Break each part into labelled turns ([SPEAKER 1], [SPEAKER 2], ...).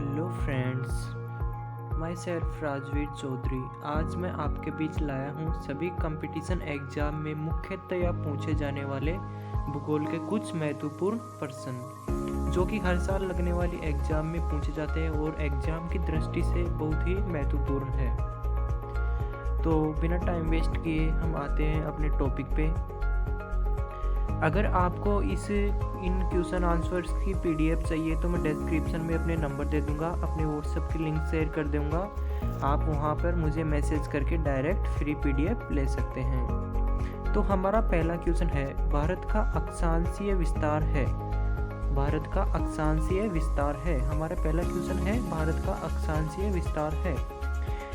[SPEAKER 1] Hello friends, myself Rajveer Chaudhary. आज मैं आपके बीच लाया हूँ सभी कंपटीशन एग्जाम में मुख्यतया पूछे जाने वाले भूगोल के कुछ महत्वपूर्ण प्रश्न जो कि हर साल लगने वाली एग्जाम में पूछे जाते हैं और एग्जाम की दृष्टि से बहुत ही महत्वपूर्ण है। तो बिना टाइम वेस्ट किए हम आते हैं अपने टॉपिक पे। अगर आपको इन क्वेश्चन आंसर्स की पीडीएफ चाहिए तो मैं डिस्क्रिप्शन में अपने नंबर दे दूंगा, अपने व्हाट्सएप की लिंक शेयर कर दूंगा। आप वहां पर मुझे मैसेज करके डायरेक्ट फ्री पीडीएफ ले सकते हैं। तो हमारा पहला क्वेश्चन है, भारत का अक्षांशीय विस्तार है। भारत का अक्षांशीय विस्तार है। हमारा पहला क्वेश्चन है, भारत का अक्षांशीय विस्तार है।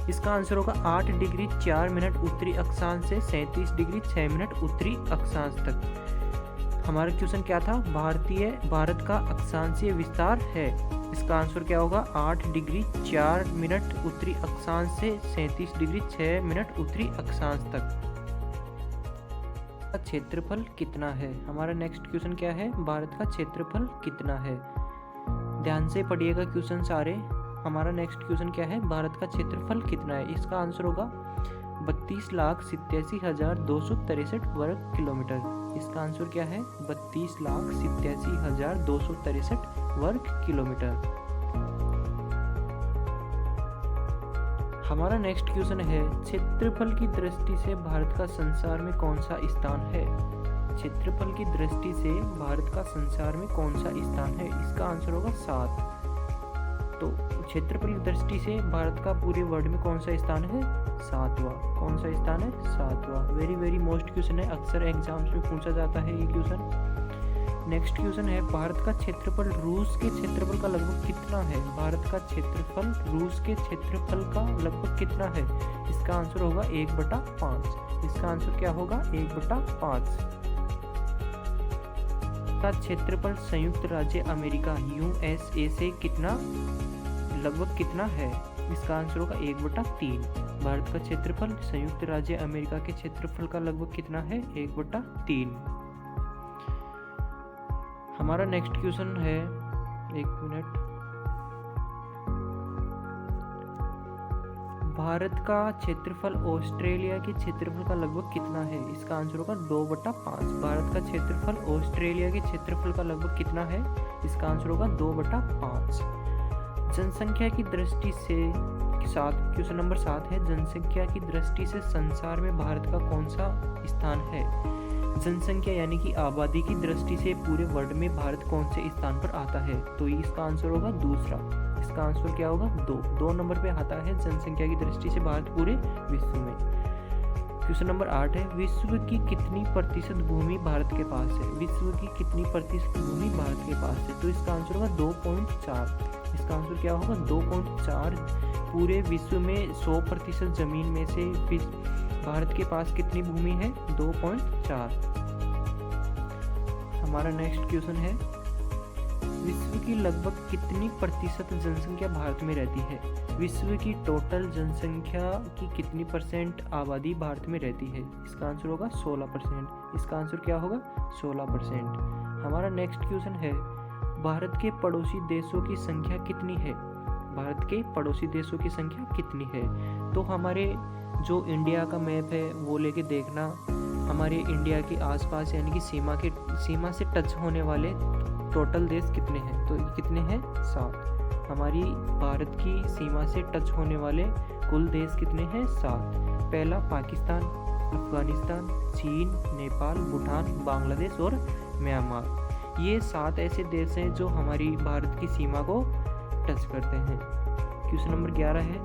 [SPEAKER 1] इसका आंसर होगा 8 डिग्री 4 मिनट उत्तरी अक्षांश से 37 डिग्री 6 मिनट उत्तरी अक्षांश तक। हमारा क्वेश्चन क्या था? भारत का अक्षांशीय विस्तार है। इसका आंसर क्या होगा? 8 डिग्री 4 मिनट उत्तरी अक्षांश से 37 डिग्री 6 मिनट उत्तरी अक्षांश तक। क्षेत्रफल कितना है? हमारा नेक्स्ट क्वेश्चन क्या है? भारत का क्षेत्रफल कितना है? ध्यान से पढ़िएगा क्वेश्चन सारे। हमारा नेक्स्ट क्वेश्चन क्या है? भारत का क्षेत्रफल कितना है? इसका आंसर होगा 32,87,263 वर्ग किलोमीटर। इसका आंसर क्या है? 32,87,263 वर्ग किलोमीटर। हमारा नेक्स्ट क्वेश्चन है, क्षेत्रफल की दृष्टि से भारत का संसार में कौन सा स्थान है? क्षेत्रफल की दृष्टि से भारत का संसार में कौन सा स्थान है? इसका आंसर होगा 7। तो क्षेत्रफल की दृष्टि से भारत का पूरे वर्ल्ड में कौन सा स्थान है? 7वां। कौन सा स्थान है? 7वां। वेरी मोस्ट क्वेश्चन है, अक्सर एग्जाम्स में पूछा जाता है ये क्वेश्चन। नेक्स्ट क्वेश्न है, भारत का क्षेत्रफल रूस के क्षेत्रफल का लगभग कितना है? भारत का क्षेत्रफल रूस के क्षेत्रफल का लगभग कितना है? इसका आंसर होगा 1/5। इसका आंसर क्या होगा? 1/5। का क्षेत्रफल संयुक्त राज्य अमेरिका USA से लगभग कितना है? इसका आंसर होगा 1/3। भारत का क्षेत्रफल संयुक्त राज्य अमेरिका के क्षेत्रफल का लगभग कितना है? 1/3। हमारा नेक्स्ट क्वेश्चन है, एक मिनट। भारत का क्षेत्रफल ऑस्ट्रेलिया के क्षेत्रफल का लगभग कितना है? इसका आंसर होगा 2/5। भारत का क्षेत्रफल ऑस्ट्रेलिया के क्षेत्रफल का लगभग कितना है? इसका आंसर होगा 2/5। जनसंख्या की दृष्टि से क्वेश्चन नंबर 7 है, जनसंख्या की दृष्टि से संसार में भारत का कौन सा स्थान है? जनसंख्या यानी कि आबादी की दृष्टि से पूरे वर्ल्ड में भारत कौन से स्थान पर आता है? तो इसका आंसर होगा दूसरा। इसका आंसर क्या होगा? 2 नंबर पे आता है जनसंख्या की दृष्टि से भारत पूरे विश्व में। क्वेश्चन नंबर 8 है, विश्व की कितनी प्रतिशत भूमि भारत के पास है? विश्व की कितनी प्रतिशत भूमि भारत के पास है? तो इसका आंसर होगा 2.4। इसका आंसर क्या होगा? 2.4। पूरे विश्व में 100% जमीन में से भारत के पास कितनी भूमि है? 2.4। हमारा नेक्स्ट क्वेश्चन है, विश्व की लगभग कितनी प्रतिशत जनसंख्या भारत में रहती है? विश्व की टोटल जनसंख्या की कितनी % आबादी भारत में रहती है? इसका आंसर होगा 16%। इसका आंसर क्या होगा? 16%। हमारा नेक्स्ट क्वेश्चन है, भारत के पड़ोसी देशों की संख्या कितनी है? भारत के पड़ोसी देशों की संख्या कितनी है? तो हमारे जो इंडिया का मैप है वो लेके देखना, हमारे इंडिया के आसपास यानी कि सीमा से टच होने वाले टोटल देश कितने हैं? तो कितने हैं? 7। हमारी भारत की सीमा से टच होने वाले कुल देश कितने हैं? 7। पहला पाकिस्तान, अफगानिस्तान, चीन, नेपाल, भूटान, बांग्लादेश और म्यांमार। ये 7 ऐसे देश हैं जो हमारी भारत की सीमा को टच करते हैं। क्वेश्चन नंबर 11 है,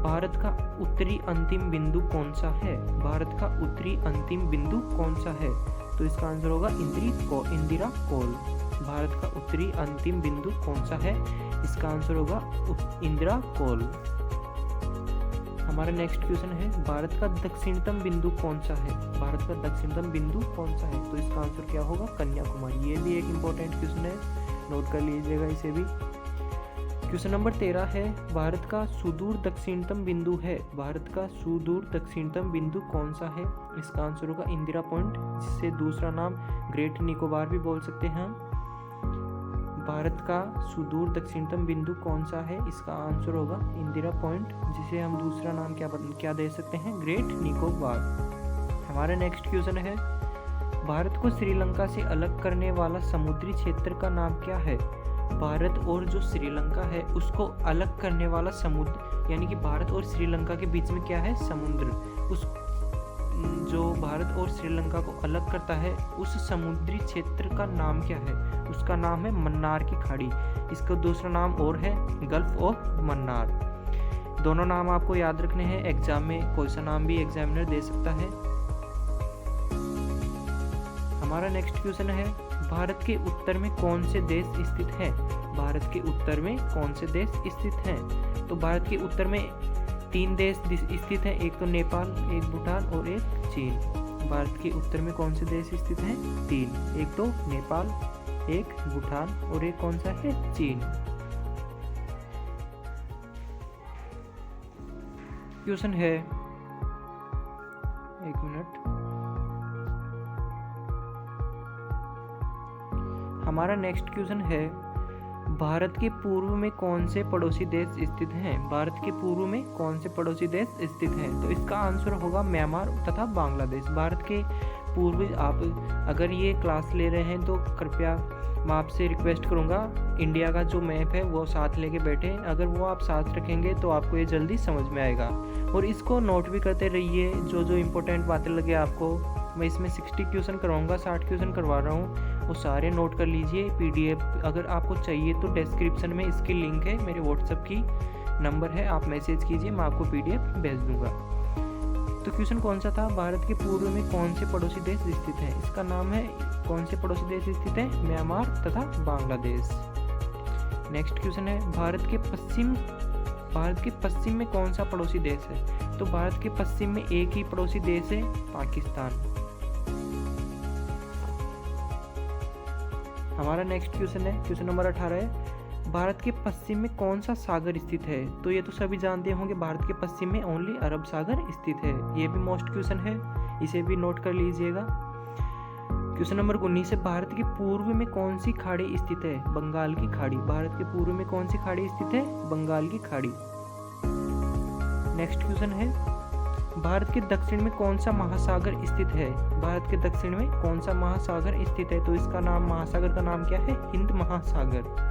[SPEAKER 1] भारत का उत्तरी अंतिम बिंदु कौन सा है? भारत का उत्तरी अंतिम बिंदु कौन सा है? तो इसका आंसर होगा इंदिरा कोल। भारत का उत्तरी अंतिम बिंदु कौन सा है? इसका आंसर होगा इंदिरा कोल। हमारा नेक्स्ट क्वेश्चन है, भारत का दक्षिणतम बिंदु कौन सा है? भारत का दक्षिणतम बिंदु कौन सा है? तो इसका आंसर क्या होगा? कन्याकुमारी। ये भी एक इम्पोर्टेंट क्वेश्चन है, नोट कर लीजिएगा इसे भी। क्वेश्चन नंबर 13 है, भारत का सुदूर दक्षिणतम बिंदु है। भारत का सुदूर दक्षिणतम बिंदु कौन सा है? इसका आंसर होगा इंदिरा पॉइंट, जिससे दूसरा नाम ग्रेट निकोबार भी बोल सकते हैं हम। भारत का सुदूर दक्षिणतम बिंदु कौन सा है? इसका आंसर होगा इंदिरा पॉइंट, जिसे हम दूसरा नाम क्या दे सकते हैं? ग्रेट निकोबार। हमारा नेक्स्ट क्वेश्चन है, भारत को श्रीलंका से अलग करने वाला समुद्री क्षेत्र का नाम क्या है? भारत और जो श्रीलंका है उसको अलग करने वाला समुद्र, यानी कि भारत और श्रीलंका के बीच में क्या है? समुद्र। उस जो भारत और श्रीलंका को अलग करता है उस समुद्री क्षेत्र का नाम क्या है? उसका नाम है मन्नार की खाड़ी। इसका दूसरा नाम और है गल्फ ऑफ मन्नार। दोनों नाम आपको याद रखने हैं, एग्जाम में कोई सा नाम भी एग्जामिनर दे सकता है। हमारा नेक्स्ट क्वेश्चन है, भारत के उत्तर में कौन से देश स्थित हैं? भारत के उत्तर में कौन से देश स्थित हैं? तो भारत के उत्तर में 3 देश स्थित हैं, एक तो नेपाल, एक भूटान और एक चीन। भारत के उत्तर में कौन से देश स्थित हैं? 3, एक तो नेपाल, एक भूटान और एक कौन सा है? चीन। क्वेश्चन है, एक मिनट, हमारा नेक्स्ट क्वेश्चन है, भारत के पूर्व में कौन से पड़ोसी देश स्थित हैं? भारत के पूर्व में कौन से पड़ोसी देश स्थित हैं? तो इसका आंसर होगा म्यांमार तथा बांग्लादेश। भारत के पूर्व, आप अगर ये क्लास ले रहे हैं तो कृपया मैं आपसे रिक्वेस्ट करूंगा, इंडिया का जो मैप है वो साथ लेके बैठे। अगर वो आप साथ रखेंगे तो आपको ये जल्दी समझ में आएगा, और इसको नोट भी करते रहिए। जो जो इम्पोर्टेंट बातें लगे आपको, मैं इसमें 60 क्वेश्चन करवाऊंगा, 60 क्वेश्चन करवा रहा हूँ, वो सारे नोट कर लीजिए। PDF अगर आपको चाहिए तो डिस्क्रिप्शन में इसकी लिंक है, मेरे व्हाट्सएप की नंबर है, आप मैसेज कीजिए, मैं आपको PDF भेज दूंगा। तो क्वेश्चन कौन सा था? भारत के पूर्व में कौन से पड़ोसी देश स्थित हैं? इसका नाम है, कौन से पड़ोसी देश स्थित हैं? म्यांमार तथा बांग्लादेश। नेक्स्ट क्वेश्चन है, भारत के पश्चिम में कौन सा पड़ोसी देश है? तो भारत के पश्चिम में एक ही पड़ोसी देश है, पाकिस्तान। हमारा नेक्स्ट क्वेश्चन है, क्वेश्चन नंबर 18 है, भारत के पश्चिम में कौन सा सागर स्थित है? तो ये तो सभी जानते होंगे, भारत के पश्चिम में ओनली अरब सागर स्थित है। ये भी मोस्ट क्वेश्चन है, इसे भी नोट कर लीजिएगा। क्वेश्चन नंबर 19 है, भारत के पूर्व में कौन सी खाड़ी स्थित है? बंगाल की खाड़ी। भारत के पूर्व में कौन सी खाड़ी स्थित है? बंगाल की खाड़ी। नेक्स्ट क्वेश्चन है, भारत के दक्षिण में कौन सा महासागर स्थित है? भारत के दक्षिण में कौन सा महासागर स्थित है? तो इसका नाम, महासागर का नाम क्या है? हिंद महासागर।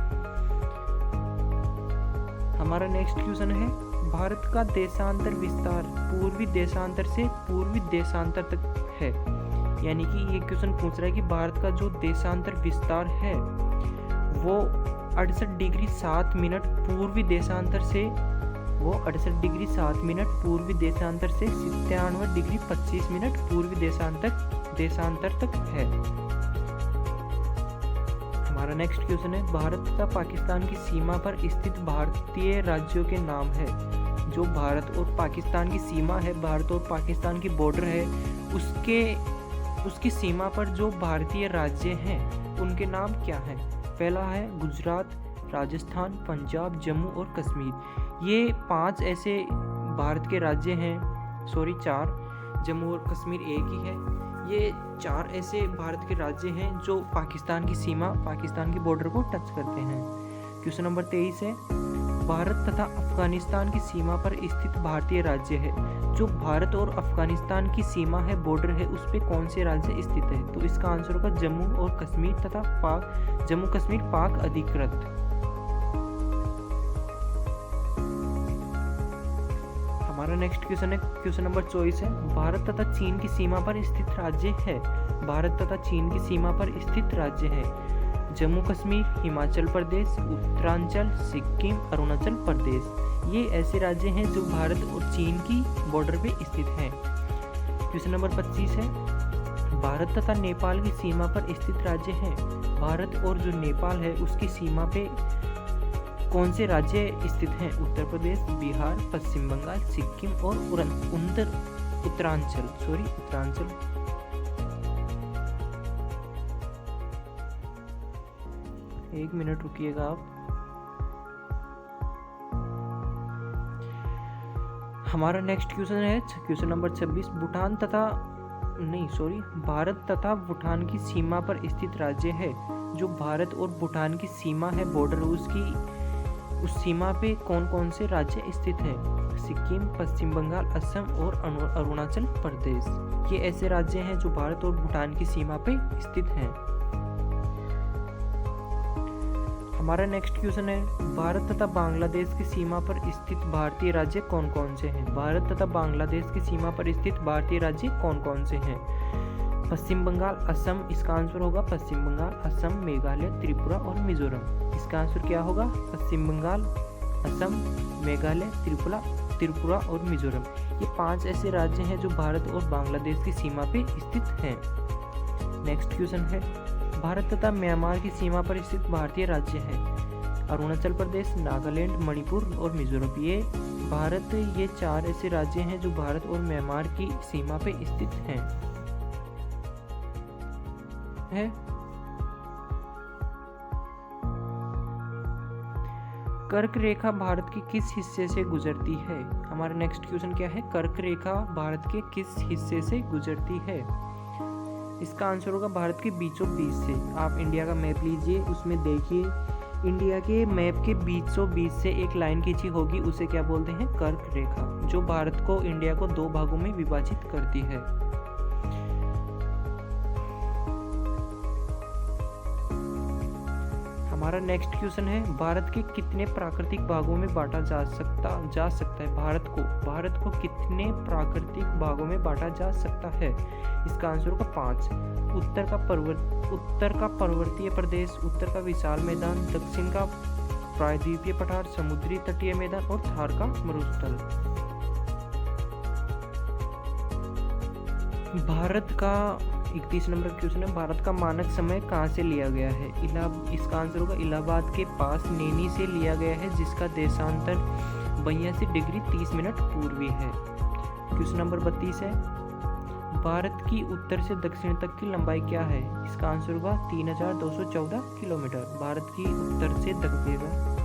[SPEAKER 1] हमारा नेक्स्ट क्वेश्चन है, भारत का देशांतर विस्तार पूर्वी देशांतर से पूर्वी देशांतर तक है। यानी कि ये क्वेश्चन पूछ रहा है कि भारत का जो देशांतर विस्तार है वो 68 डिग्री 7 मिनट पूर्वी देशांतर से, वो 68 डिग्री 7 मिनट पूर्वी देशांतर से 97 डिग्री 25 मिनट पूर्वी देशांतर तक है। हमारा नेक्स्ट क्वेश्चन है, भारत का पाकिस्तान की सीमा पर स्थित भारतीय राज्यों के नाम है। जो भारत और पाकिस्तान की सीमा है, भारत और पाकिस्तान की बॉर्डर है, उसकी सीमा पर जो भारतीय राज्य हैं उनके नाम क्या हैं? पहला है गुजरात, राजस्थान, पंजाब, जम्मू और कश्मीर। ये 5 ऐसे भारत के राज्य हैं, 4, जम्मू और कश्मीर एक ही है। ये 4 ऐसे भारत के राज्य हैं जो पाकिस्तान की सीमा, पाकिस्तान की बॉर्डर को टच करते हैं। क्वेश्चन नंबर 23 है, भारत तथा अफगानिस्तान की सीमा पर स्थित भारतीय राज्य है। जो भारत और अफगानिस्तान की सीमा है, बॉर्डर है, उस पे कौन से राज्य स्थित है? तो इसका आंसर होगा जम्मू और कश्मीर तथा जम्मू कश्मीर पाक अधिकृत। हमारा नेक्स्ट क्वेश्चन है, क्वेश्चन नंबर 24 है, भारत तथा चीन की सीमा पर स्थित राज्य है। भारत तथा चीन की सीमा पर स्थित राज्य है जम्मू कश्मीर, हिमाचल प्रदेश, उत्तरांचल, सिक्किम, अरुणाचल प्रदेश। ये ऐसे राज्य हैं जो भारत और चीन की बॉर्डर पे स्थित हैं। क्वेश्चन नंबर 25 है, भारत तथा नेपाल की सीमा पर स्थित राज्य हैं। भारत और जो नेपाल है उसकी सीमा पे कौन से राज्य स्थित हैं? उत्तर प्रदेश, बिहार, पश्चिम बंगाल, सिक्किम और उत्तरांचल। एक मिनट रुकिएगा आप। हमारा नेक्स्ट क्वेश्चन है क्वेश्चन नंबर 26, भूटान तथा भारत तथा भूटान की सीमा पर स्थित राज्य है। जो भारत और भूटान की सीमा है, बॉर्डर, उस सीमा पे कौन कौन से राज्य स्थित हैं? सिक्किम, पश्चिम बंगाल, असम और अरुणाचल प्रदेश। ये ऐसे राज्य हैं जो भारत और भूटान की सीमा पे स्थित हैं। हमारा नेक्स्ट क्वेश्चन है, भारत तथा बांग्लादेश की सीमा पर स्थित भारतीय राज्य कौन कौन से हैं? भारत तथा बांग्लादेश की सीमा पर स्थित भारतीय राज्य कौन कौन से हैं? पश्चिम बंगाल, असम, इसका आंसर होगा पश्चिम बंगाल, असम, मेघालय, त्रिपुरा और मिजोरम। इसका आंसर क्या होगा? पश्चिम बंगाल, असम, मेघालय, त्रिपुरा और मिजोरम। ये 5 ऐसे राज्य हैं जो भारत और बांग्लादेश की सीमा पे स्थित हैं। नेक्स्ट क्वेश्चन है, भारत तथा म्यांमार की सीमा पर स्थित भारतीय राज्य हैं। अरुणाचल प्रदेश, नागालैंड, मणिपुर और मिजोरम। ये 4 ऐसे राज्य हैं जो भारत और म्यांमार की सीमा पे स्थित हैं। कर्क रेखा भारत के किस हिस्से से गुजरती है? हमारा नेक्स्ट क्वेश्चन क्या है? कर्क रेखा भारत के किस हिस्से से गुजरती है? इसका आंसर होगा भारत के बीचों बीच से। आप इंडिया का मैप लीजिए, उसमें देखिए, इंडिया के मैप के बीचों बीच से एक लाइन खींची होगी, उसे क्या बोलते हैं? कर्क रेखा, जो भारत को, इंडिया को 2 भागों में विभाजित करती है। हमारा नेक्स्ट क्वेश्चन है, भारत के कितने प्राकृतिक भागों में बांटा जा सकता है? भारत को कितने प्राकृतिक भागों में बांटा जा सकता है? इसका आंसर होगा 5। उत्तर का पर्वतीय प्रदेश, उत्तर का विशाल मैदान, दक्षिण का प्रायद्वीपीय पठार, समुद्री तटीय मैदान और थार का मरुस्थल। भारत का 31 नंबर क्वेश्चन है, भारत का मानक समय कहाँ से लिया गया है? इसका आंसर होगा इलाहाबाद के पास नैनी से लिया गया है, जिसका देशांतर 82 डिग्री 30 मिनट पूर्वी है। क्वेश्चन नंबर 32 है, भारत की उत्तर से दक्षिण तक की लंबाई क्या है? इसका आंसर होगा 3214 किलोमीटर। भारत की उत्तर से दक्षिण